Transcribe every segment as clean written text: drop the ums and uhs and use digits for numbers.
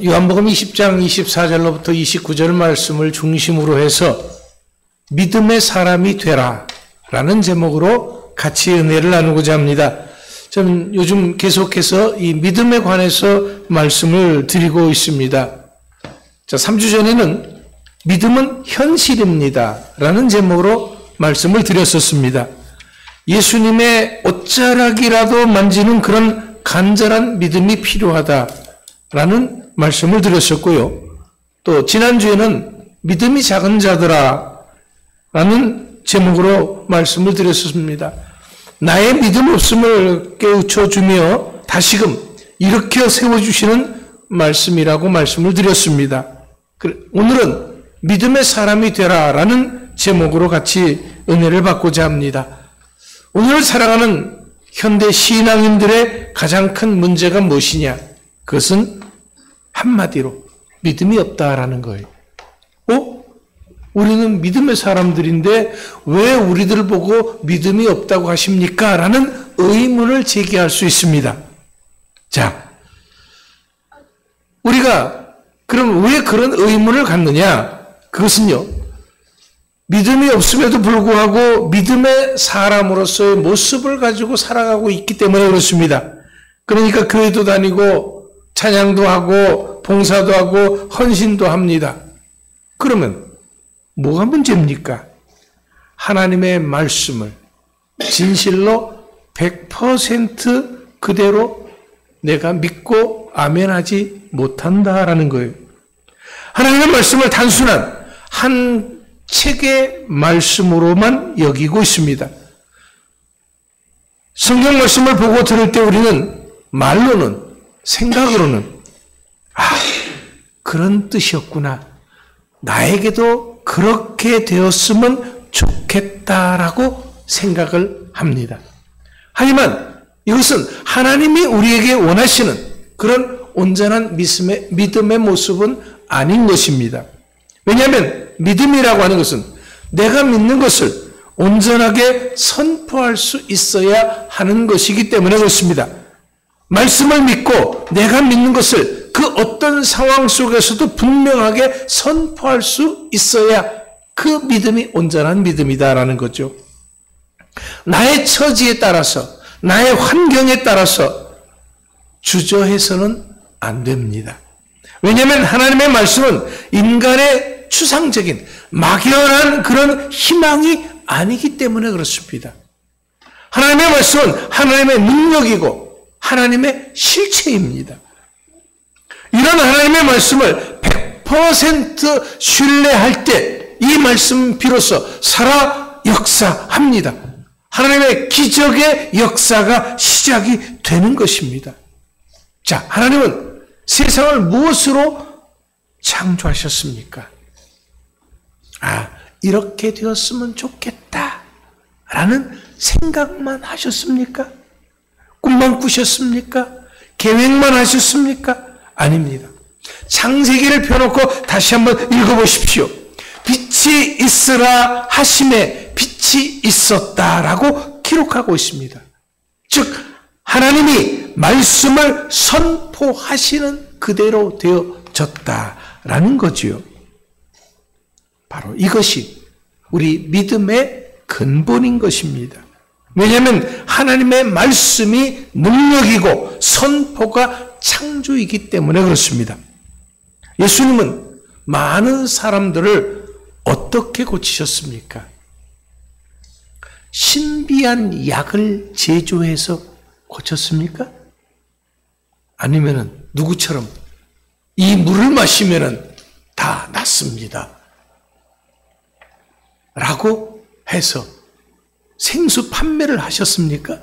오늘은 요한복음 20장 24절로부터 29절 말씀을 중심으로 해서 믿음의 사람이 되라 라는 제목으로 같이 은혜를 나누고자 합니다. 저는 요즘 계속해서 이 믿음에 관해서 말씀을 드리고 있습니다. 자, 3주 전에는 믿음은 현실입니다 라는 제목으로 말씀을 드렸었습니다. 예수님의 옷자락이라도 만지는 그런 간절한 믿음이 필요하다라는 말씀을 드렸었고요. 또 지난주에는 믿음이 작은 자들아 라는 제목으로 말씀을 드렸었습니다. 나의 믿음 없음을 깨우쳐주며 다시금 일으켜 세워주시는 말씀이라고 말씀을 드렸습니다. 오늘은 믿음의 사람이 되라 라는 제목으로 같이 은혜를 받고자 합니다. 오늘 살아가는 현대 신앙인들의 가장 큰 문제가 무엇이냐? 그것은 한마디로 믿음이 없다라는 거예요. 우리는 믿음의 사람들인데 왜 우리들 보고 믿음이 없다고 하십니까? 라는 의문을 제기할 수 있습니다. 자, 우리가 그럼 왜 그런 의문을 갖느냐? 그것은요, 믿음이 없음에도 불구하고 믿음의 사람으로서의 모습을 가지고 살아가고 있기 때문에 그렇습니다. 그러니까 교회도 다니고 찬양도 하고 봉사도 하고 헌신도 합니다. 그러면 뭐가 문제입니까? 하나님의 말씀을 진실로 100% 그대로 내가 믿고 아멘하지 못한다라는 거예요. 하나님의 말씀을 단순한 한 책의 말씀으로만 여기고 있습니다. 성경 말씀을 보고 들을 때 우리는 말로는, 생각으로는 그런 뜻이었구나. 나에게도 그렇게 되었으면 좋겠다라고 생각을 합니다. 하지만 이것은 하나님이 우리에게 원하시는 그런 온전한 믿음의 모습은 아닌 것입니다. 왜냐하면 믿음이라고 하는 것은 내가 믿는 것을 온전하게 선포할 수 있어야 하는 것이기 때문에 그렇습니다. 말씀을 믿고 내가 믿는 것을 그 어떤 상황 속에서도 분명하게 선포할 수 있어야 그 믿음이 온전한 믿음이다라는 거죠. 나의 처지에 따라서, 나의 환경에 따라서 주저해서는 안 됩니다. 왜냐하면 하나님의 말씀은 인간의 추상적인 막연한 그런 희망이 아니기 때문에 그렇습니다. 하나님의 말씀은 하나님의 능력이고 하나님의 실체입니다. 이런 하나님의 말씀을 100% 신뢰할 때 이 말씀 비로소 살아 역사합니다. 하나님의 기적의 역사가 시작이 되는 것입니다. 자, 하나님은 세상을 무엇으로 창조하셨습니까? 이렇게 되었으면 좋겠다 라는 생각만 하셨습니까? 꿈만 꾸셨습니까? 계획만 하셨습니까? 아닙니다. 창세기를 펴놓고 다시 한번 읽어보십시오. 빛이 있으라 하심에 빛이 있었다라고 기록하고 있습니다. 즉 하나님이 말씀을 선포하시는 그대로 되어졌다라는 거지요. 바로 이것이 우리 믿음의 근본인 것입니다. 왜냐하면 하나님의 말씀이 능력이고 선포가 창조이기 때문에 그렇습니다. 예수님은 많은 사람들을 어떻게 고치셨습니까? 신비한 약을 제조해서 고쳤습니까? 아니면은 누구처럼 이 물을 마시면은 다 낫습니다 라고 해서 생수 판매를 하셨습니까?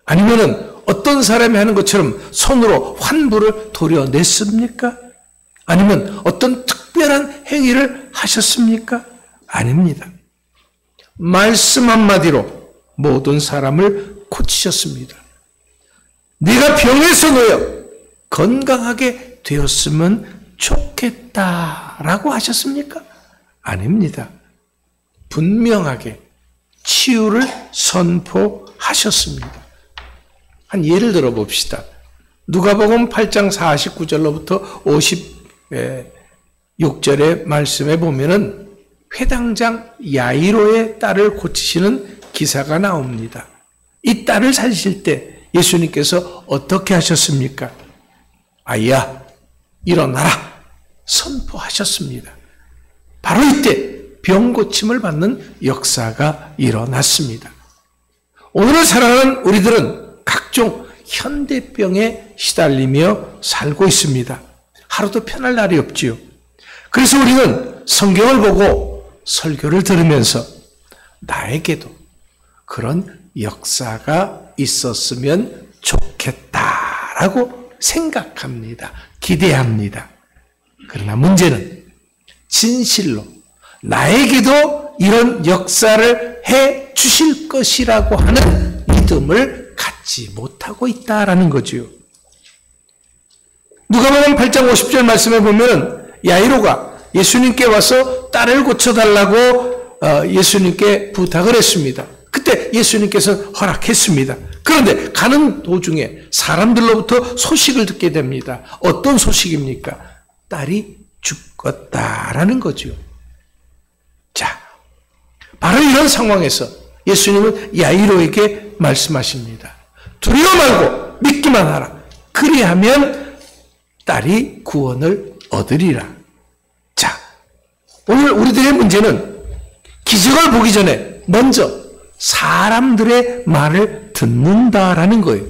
아니면은 어떤 사람이 하는 것처럼 손으로 환부를 도려냈습니까? 아니면 어떤 특별한 행위를 하셨습니까? 아닙니다. 말씀 한마디로 모든 사람을 고치셨습니다. 네가 병에서 놓여 건강하게 되었으면 좋겠다라고 하셨습니까? 아닙니다. 분명하게 치유를 선포하셨습니다. 한 예를 들어 봅시다. 누가복음 8장 49절로부터 56절의 말씀에 보면은 회당장 야이로의 딸을 고치시는 기사가 나옵니다. 이 딸을 살리실 때 예수님께서 어떻게 하셨습니까? 아이야, 일어나라 선포하셨습니다. 바로 이때 병 고침을 받는 역사가 일어났습니다. 오늘을 살아가는 우리들은 각종 현대병에 시달리며 살고 있습니다. 하루도 편할 날이 없지요. 그래서 우리는 성경을 보고 설교를 들으면서 나에게도 그런 역사가 있었으면 좋겠다라고 생각합니다. 기대합니다. 그러나 문제는 진실로 나에게도 이런 역사를 해 주실 것이라고 하는 믿음을 갖지 못하고 있다라는 거지요. 누가복음 8장 50절 말씀에 보면 야이로가 예수님께 와서 딸을 고쳐달라고 예수님께 부탁을 했습니다. 그때 예수님께서 허락했습니다. 그런데 가는 도중에 사람들로부터 소식을 듣게 됩니다. 어떤 소식입니까? 딸이 죽었다라는 거죠. 자, 바로 이런 상황에서 예수님은 야이로에게 말씀하십니다. 두려워 말고 믿기만 하라. 그리하면 딸이 구원을 얻으리라. 자, 오늘 우리들의 문제는 기적을 보기 전에 먼저 사람들의 말을 듣는다라는 거예요.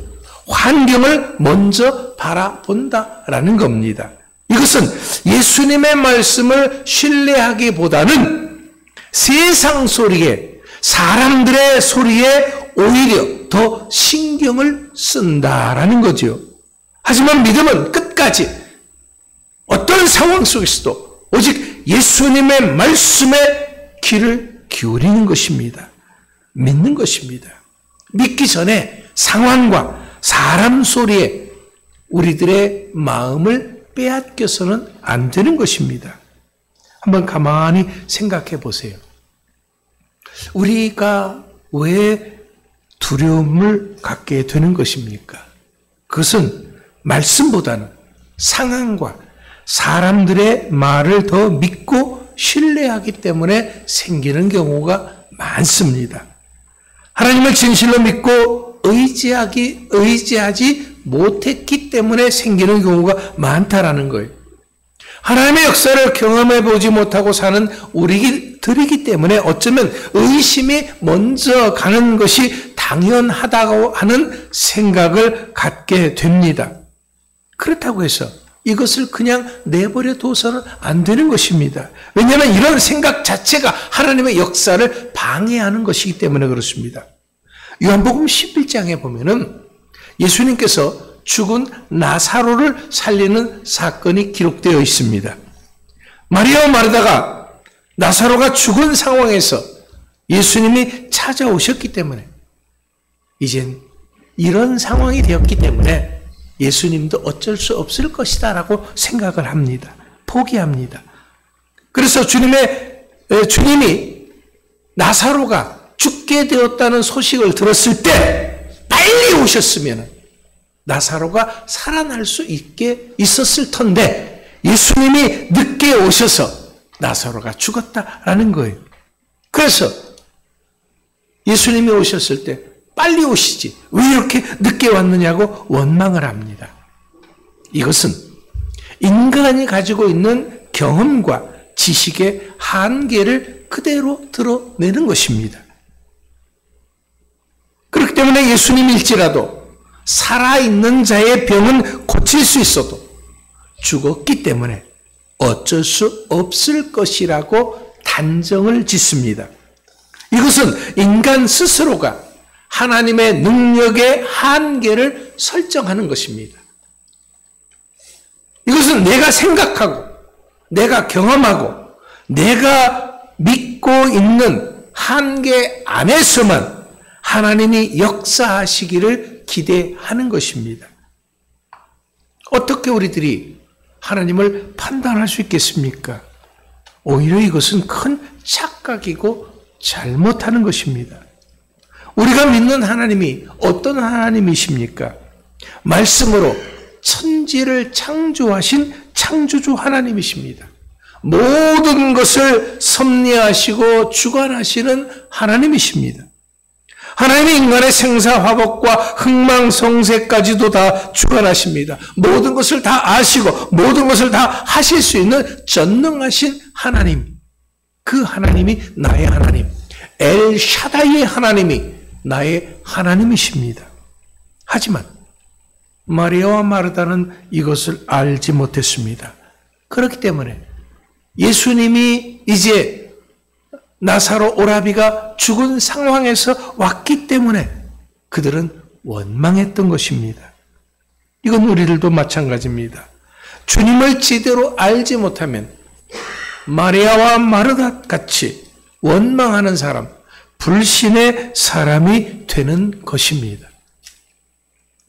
환경을 먼저 바라본다라는 겁니다. 이것은 예수님의 말씀을 신뢰하기보다는 세상 소리에, 사람들의 소리에 오히려 더 신경을 쓴다라는 거죠. 하지만 믿음은 끝까지 어떤 상황 속에서도 오직 예수님의 말씀에 귀를 기울이는 것입니다. 믿는 것입니다. 믿기 전에 상황과 사람 소리에 우리들의 마음을 빼앗겨서는 안 되는 것입니다. 한번 가만히 생각해 보세요. 우리가 왜 두려움을 갖게 되는 것입니까? 그것은 말씀보다는 상황과 사람들의 말을 더 믿고 신뢰하기 때문에 생기는 경우가 많습니다. 하나님을 진실로 믿고 의지하지 못했기 때문에 생기는 경우가 많다라는 거예요. 하나님의 역사를 경험해 보지 못하고 사는 우리들이기 때문에 어쩌면 의심이 먼저 가는 것이 당연하다고 하는 생각을 갖게 됩니다. 그렇다고 해서 이것을 그냥 내버려 둬서는 안 되는 것입니다. 왜냐하면 이런 생각 자체가 하나님의 역사를 방해하는 것이기 때문에 그렇습니다. 요한복음 11장에 보면은 예수님께서 죽은 나사로를 살리는 사건이 기록되어 있습니다. 마리아와 마르다가 나사로가 죽은 상황에서 예수님이 찾아오셨기 때문에 이젠 이런 상황이 되었기 때문에 예수님도 어쩔 수 없을 것이다 라고 생각을 합니다. 포기합니다. 그래서 주님이 나사로가 죽게 되었다는 소식을 들었을 때 빨리 오셨으면 나사로가 살아날 수 있었을 텐데 예수님이 늦게 오셔서 나사로가 죽었다라는 거예요. 그래서 예수님이 오셨을 때 빨리 오시지 왜 이렇게 늦게 왔느냐고 원망을 합니다. 이것은 인간이 가지고 있는 경험과 지식의 한계를 그대로 드러내는 것입니다. 그렇기 때문에 예수님일지라도 살아있는 자의 병은 고칠 수 있어도 죽었기 때문에 어쩔 수 없을 것이라고 단정을 짓습니다. 이것은 인간 스스로가 하나님의 능력의 한계를 설정하는 것입니다. 이것은 내가 생각하고 내가 경험하고 내가 믿고 있는 한계 안에서만 하나님이 역사하시기를 기대하는 것입니다. 어떻게 우리들이 하나님을 판단할 수 있겠습니까? 오히려 이것은 큰 착각이고 잘못하는 것입니다. 우리가 믿는 하나님이 어떤 하나님이십니까? 말씀으로 천지를 창조하신 창조주 하나님이십니다. 모든 것을 섭리하시고 주관하시는 하나님이십니다. 하나님이 인간의 생사화복과 흥망성쇠까지도 다 주관하십니다. 모든 것을 다 아시고 모든 것을 다 하실 수 있는 전능하신 하나님, 그 하나님이 나의 하나님, 엘샤다이의 하나님이 나의 하나님이십니다. 하지만 마리아와 마르다는 이것을 알지 못했습니다. 그렇기 때문에 예수님이 이제 나사로 오라비가 죽은 상황에서 왔기 때문에 그들은 원망했던 것입니다. 이건 우리들도 마찬가지입니다. 주님을 제대로 알지 못하면 마리아와 마르다 같이 원망하는 사람, 불신의 사람이 되는 것입니다.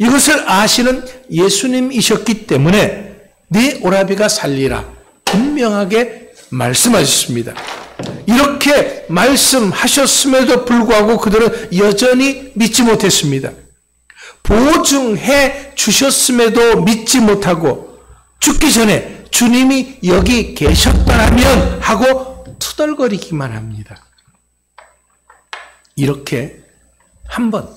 이것을 아시는 예수님이셨기 때문에 네 오라비가 살리라 분명하게 말씀하셨습니다. 이렇게 말씀하셨음에도 불구하고 그들은 여전히 믿지 못했습니다. 보증해 주셨음에도 믿지 못하고 죽기 전에 주님이 여기 계셨다면 하고 투덜거리기만 합니다. 이렇게 한번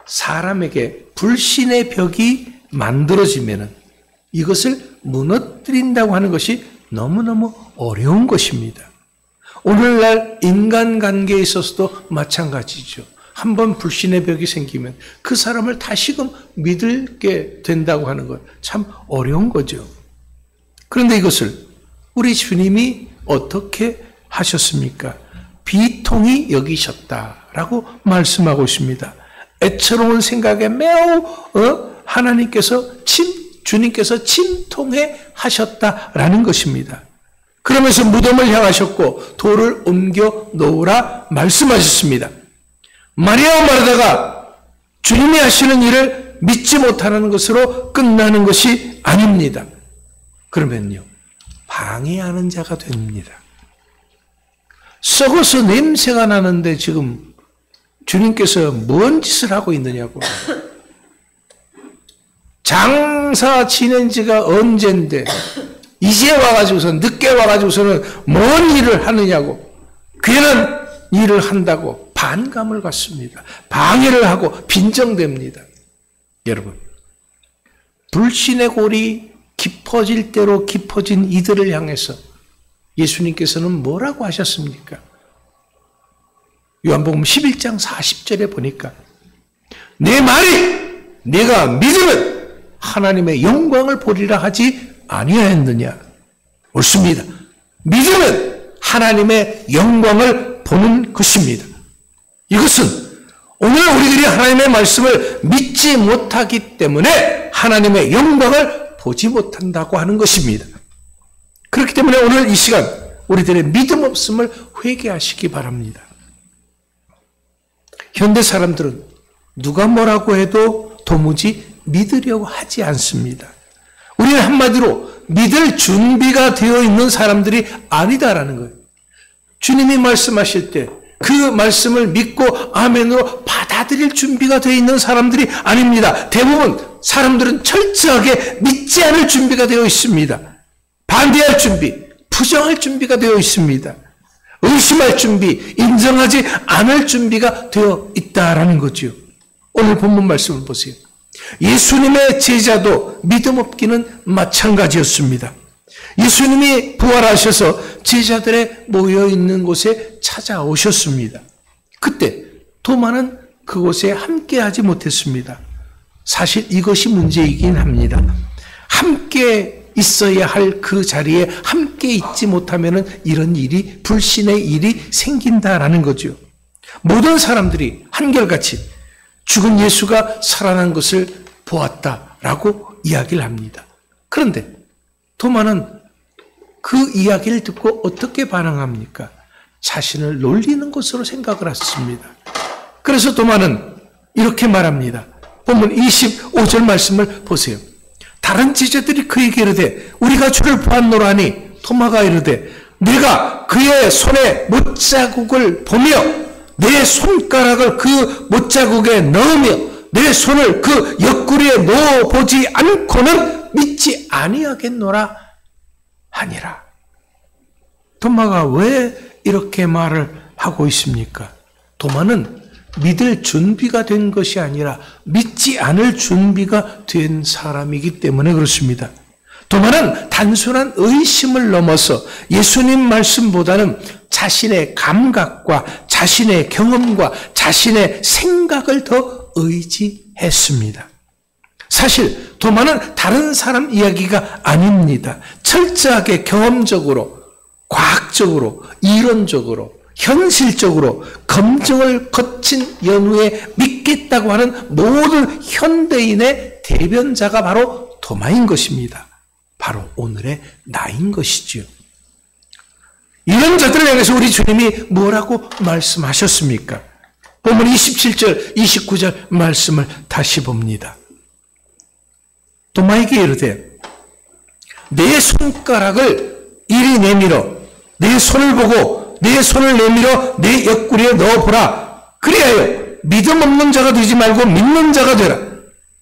사람에게 불신의 벽이 만들어지면 이것을 무너뜨린다고 하는 것이 너무너무 어려운 것입니다. 오늘날 인간관계에 있어서도 마찬가지죠. 한번 불신의 벽이 생기면 그 사람을 다시금 믿게 된다고 하는 것 참 어려운 거죠. 그런데 이것을 우리 주님이 어떻게 하셨습니까? 비통히 여기셨다라고 말씀하고 있습니다. 애처로운 생각에 매우 하나님께서 주님께서 침통해 하셨다라는 것입니다. 그러면서 무덤을 향하셨고 돌을 옮겨 놓으라 말씀하셨습니다. 마리아와 마르다가 주님이 하시는 일을 믿지 못하는 것으로 끝나는 것이 아닙니다. 그러면요, 방해하는 자가 됩니다. 썩어서 냄새가 나는데 지금 주님께서 뭔 짓을 하고 있느냐고. 장사 지낸 지가 언젠데 이제 와가지고서 늦게 와가지고서는 뭔 일을 하느냐고. 괜한 일을 한다고 반감을 갖습니다. 방해를 하고 빈정됩니다. 여러분, 불신의 골이 깊어질 대로 깊어진 이들을 향해서 예수님께서는 뭐라고 하셨습니까? 요한복음 11장 40절에 보니까 내 말이 네가 믿으면 하나님의 영광을 보리라 하지 아니하였느냐. 옳습니다. 믿으면 하나님의 영광을 보는 것입니다. 이것은 오늘 우리들이 하나님의 말씀을 믿지 못하기 때문에 하나님의 영광을 보지 못한다고 하는 것입니다. 그렇기 때문에 오늘 이 시간 우리들의 믿음 없음을 회개하시기 바랍니다. 현대 사람들은 누가 뭐라고 해도 도무지 믿으려고 하지 않습니다. 우리는 한마디로 믿을 준비가 되어 있는 사람들이 아니다라는 거예요. 주님이 말씀하실 때 그 말씀을 믿고 아멘으로 받아들일 준비가 되어 있는 사람들이 아닙니다. 대부분 사람들은 철저하게 믿지 않을 준비가 되어 있습니다. 반대할 준비, 부정할 준비가 되어 있습니다. 의심할 준비, 인정하지 않을 준비가 되어 있다라는 거죠. 오늘 본문 말씀을 보세요. 예수님의 제자도 믿음 없기는 마찬가지였습니다. 예수님이 부활하셔서 제자들의 모여있는 곳에 찾아오셨습니다. 그때 도마는 그곳에 함께하지 못했습니다. 사실 이것이 문제이긴 합니다. 함께 있어야 할 그 자리에 함께 있지 못하면 이런 일이, 불신의 일이 생긴다라는 거죠. 모든 사람들이 한결같이 죽은 예수가 살아난 것을 보았다라고 이야기를 합니다. 그런데 도마는 그 이야기를 듣고 어떻게 반응합니까? 자신을 놀리는 것으로 생각을 했습니다. 그래서 도마는 이렇게 말합니다. 본문 25절 말씀을 보세요. 다른 제자들이 그에게 이르되 우리가 주를 보았노라니 도마가 이르되 내가 그의 손에 못자국을 보며 내 손가락을 그 못자국에 넣으며 내 손을 그 옆구리에 넣어보지 않고는 믿지 아니하겠노라 하니라. 도마가 왜 이렇게 말을 하고 있습니까? 도마는 믿을 준비가 된 것이 아니라 믿지 않을 준비가 된 사람이기 때문에 그렇습니다. 도마는 단순한 의심을 넘어서 예수님 말씀보다는 자신의 감각과 자신의 경험과 자신의 생각을 더 의지했습니다. 사실 도마는 다른 사람 이야기가 아닙니다. 철저하게 경험적으로, 과학적으로, 이론적으로, 현실적으로 검증을 거친 연후에 믿겠다고 하는 모든 현대인의 대변자가 바로 도마인 것입니다. 바로 오늘의 나인 것이지요. 이런 자들을 향해서 우리 주님이 뭐라고 말씀하셨습니까? 본문 27절, 29절 말씀을 다시 봅니다. 도마에게 이르되 내 손가락을 이리 내밀어 내 손을 보고 내 손을 내밀어 내 옆구리에 넣어보라. 그리하여 믿음 없는 자가 되지 말고 믿는 자가 되라.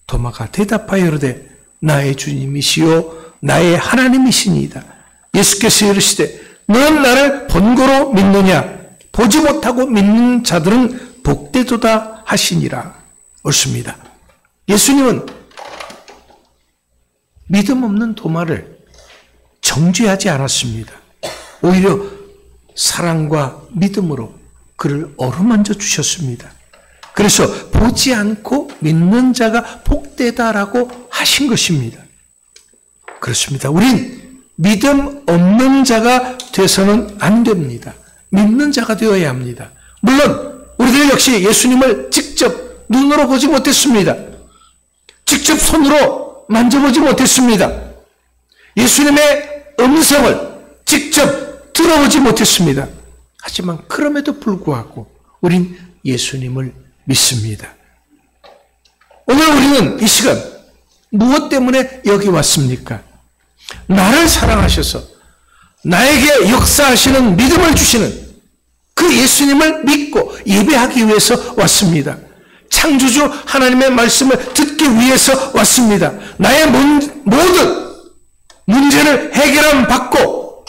도마가 대답하여 이르되 나의 주님이시요 나의 하나님이시니이다. 예수께서 이르시되 너는 나를 본고로 믿느냐? 보지 못하고 믿는 자들은 복되도다 하시니라. 옳습니다. 예수님은 믿음 없는 도마를 정죄하지 않았습니다. 오히려 사랑과 믿음으로 그를 어루만져 주셨습니다. 그래서 보지 않고 믿는 자가 복되다라고 하신 것입니다. 그렇습니다. 우린 믿음 없는 자가 돼서는 안 됩니다. 믿는 자가 되어야 합니다. 물론 우리들 역시 예수님을 직접 눈으로 보지 못했습니다. 직접 손으로 만져보지 못했습니다. 예수님의 음성을 직접 들어보지 못했습니다. 하지만 그럼에도 불구하고 우린 예수님을 믿습니다. 오늘 우리는 이 시간 무엇 때문에 여기 왔습니까? 나를 사랑하셔서 나에게 역사하시는 믿음을 주시는 그 예수님을 믿고 예배하기 위해서 왔습니다. 창조주 하나님의 말씀을 듣기 위해서 왔습니다. 나의 모든 문제를 해결함 받고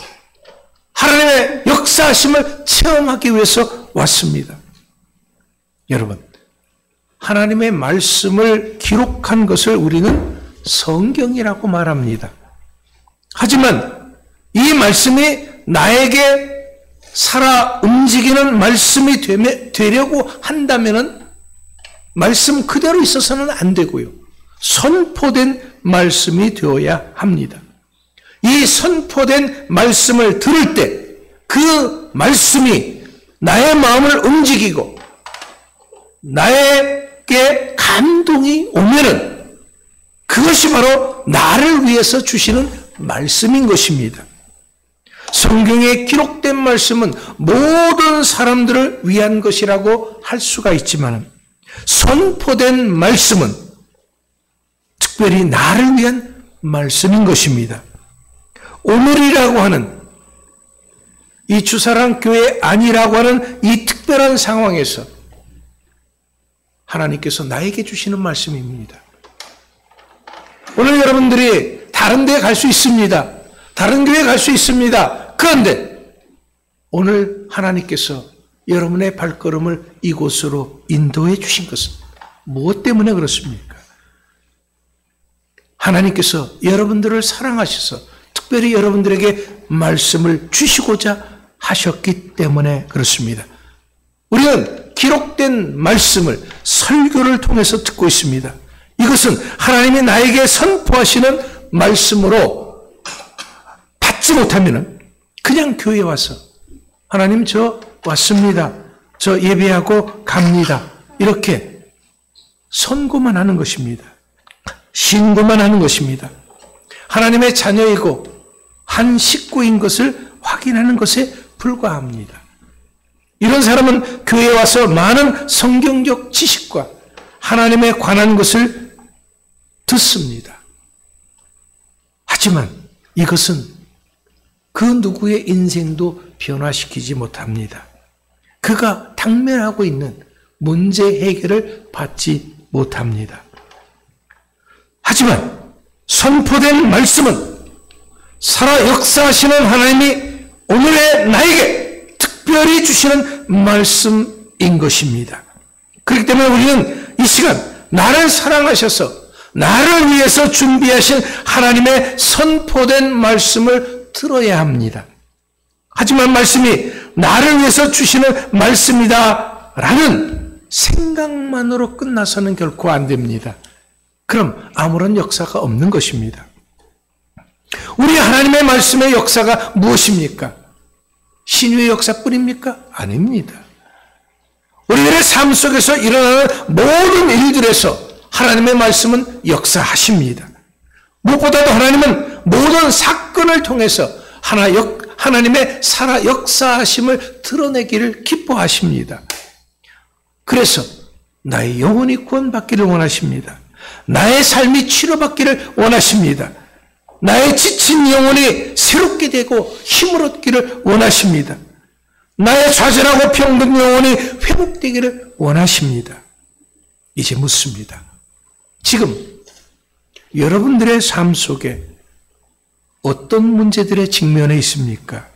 하나님의 역사하심을 체험하기 위해서 왔습니다. 여러분, 하나님의 말씀을 기록한 것을 우리는 성경이라고 말합니다. 하지만 이 말씀이 나에게 살아 움직이는 말씀이 되려고 한다면 말씀 그대로 있어서는 안 되고요. 선포된 말씀이 되어야 합니다. 이 선포된 말씀을 들을 때 그 말씀이 나의 마음을 움직이고 나에게 감동이 오면은 그것이 바로 나를 위해서 주시는 말씀인 것입니다. 성경에 기록된 말씀은 모든 사람들을 위한 것이라고 할 수가 있지만 선포된 말씀은 특별히 나를 위한 말씀인 것입니다. 오늘이라고 하는 이 주사랑 교회 아니라고 하는 이 특별한 상황에서 하나님께서 나에게 주시는 말씀입니다. 오늘 여러분들이 다른 데 갈 수 있습니다. 다른 교회 갈 수 있습니다. 그런데 오늘 하나님께서 여러분의 발걸음을 이곳으로 인도해 주신 것은 무엇 때문에 그렇습니까? 하나님께서 여러분들을 사랑하셔서 특별히 여러분들에게 말씀을 주시고자 하셨기 때문에 그렇습니다. 우리는 기록된 말씀을 설교를 통해서 듣고 있습니다. 이것은 하나님이 나에게 선포하시는 말씀으로 받지 못하면 그냥 교회에 와서 하나님 저 왔습니다. 저 예배하고 갑니다. 이렇게 선고만 하는 것입니다. 신고만 하는 것입니다. 하나님의 자녀이고 한 식구인 것을 확인하는 것에 불과합니다. 이런 사람은 교회에 와서 많은 성경적 지식과 하나님에 관한 것을 듣습니다. 하지만 이것은 그 누구의 인생도 변화시키지 못합니다. 그가 당면하고 있는 문제 해결을 받지 못합니다. 하지만 선포된 말씀은 살아 역사하시는 하나님이 오늘의 나에게 특별히 주시는 말씀인 것입니다. 그렇기 때문에 우리는 이 시간 나를 사랑하셔서 나를 위해서 준비하신 하나님의 선포된 말씀을 들어야 합니다. 하지만 말씀이 나를 위해서 주시는 말씀이다 라는 생각만으로 끝나서는 결코 안 됩니다. 그럼 아무런 역사가 없는 것입니다. 우리 하나님의 말씀의 역사가 무엇입니까? 신유의 역사뿐입니까? 아닙니다. 우리들의 삶 속에서 일어나는 모든 일들에서 하나님의 말씀은 역사하십니다. 무엇보다도 하나님은 모든 사건을 통해서 하나님의 살아 역사하심을 드러내기를 기뻐하십니다. 그래서 나의 영혼이 구원받기를 원하십니다. 나의 삶이 치료받기를 원하십니다. 나의 지친 영혼이 새롭게 되고 힘을 얻기를 원하십니다. 나의 좌절하고 병든 영혼이 회복되기를 원하십니다. 이제 묻습니다. 지금 여러분들의 삶 속에 어떤 문제들의 직면에 있습니까?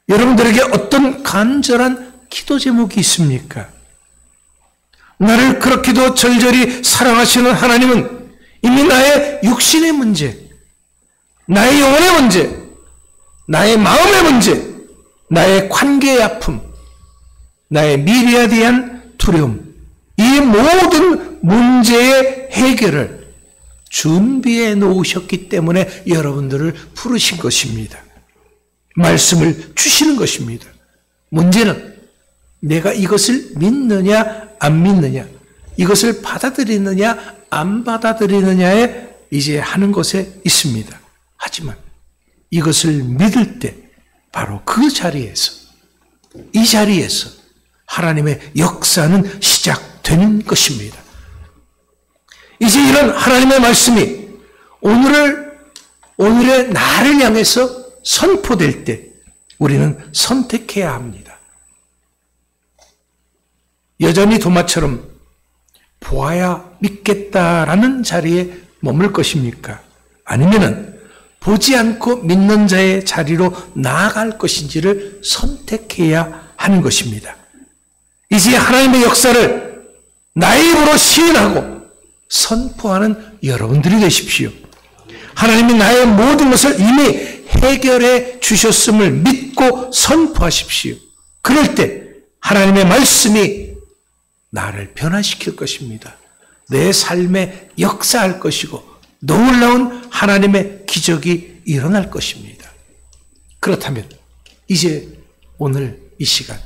여러분들에게 어떤 간절한 기도 제목이 있습니까? 나를 그렇게도 절절히 사랑하시는 하나님은 이미 나의 육신의 문제, 나의 영혼의 문제, 나의 마음의 문제, 나의 관계의 아픔, 나의 미래에 대한 두려움, 이 모든 문제의 해결을 준비해 놓으셨기 때문에 여러분들을 부르신 것입니다. 말씀을 주시는 것입니다. 문제는 내가 이것을 믿느냐 안 믿느냐, 이것을 받아들이느냐 안 받아들이느냐에 이제 하는 것에 있습니다. 하지만 이것을 믿을 때 바로 그 자리에서, 이 자리에서 하나님의 역사는 시작되는 것입니다. 이제 이런 하나님의 말씀이 오늘의 나를 향해서 선포될 때 우리는 선택해야 합니다. 여전히 도마처럼 보아야 믿겠다라는 자리에 머물 것입니까? 아니면은 보지 않고 믿는 자의 자리로 나아갈 것인지를 선택해야 하는 것입니다. 이제 하나님의 역사를 나의 입으로 시인하고 선포하는 여러분들이 되십시오. 하나님이 나의 모든 것을 이미 해결해 주셨음을 믿고 선포하십시오. 그럴 때 하나님의 말씀이 나를 변화시킬 것입니다. 내 삶에 역사할 것이고 놀라운 하나님의 기적이 일어날 것입니다. 그렇다면 이제 오늘 이 시간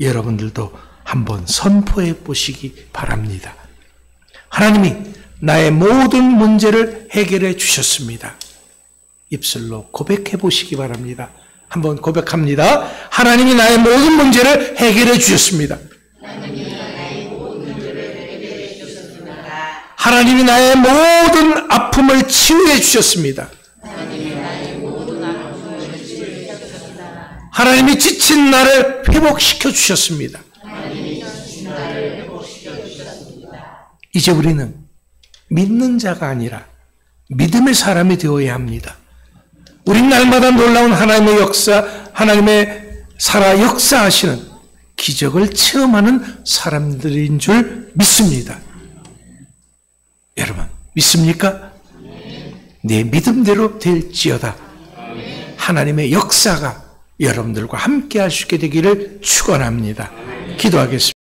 여러분들도 한번 선포해 보시기 바랍니다. 하나님이 나의 모든 문제를 해결해 주셨습니다. 입술로 고백해 보시기 바랍니다. 한번 고백합니다. 하나님이 나의 모든 문제를 해결해 주셨습니다. 하나님이 나의 모든 아픔을 치유해 주셨습니다. 하나님이 지친 나를 회복시켜 주셨습니다. 이제 우리는 믿는 자가 아니라 믿음의 사람이 되어야 합니다. 우린 날마다 놀라운 하나님의 역사, 하나님의 살아 역사하시는 기적을 체험하는 사람들인 줄 믿습니다. 여러분 믿습니까? 내 믿음대로 될지어다. 하나님의 역사가 여러분들과 함께 할 수 있게 되기를 축원합니다. 기도하겠습니다.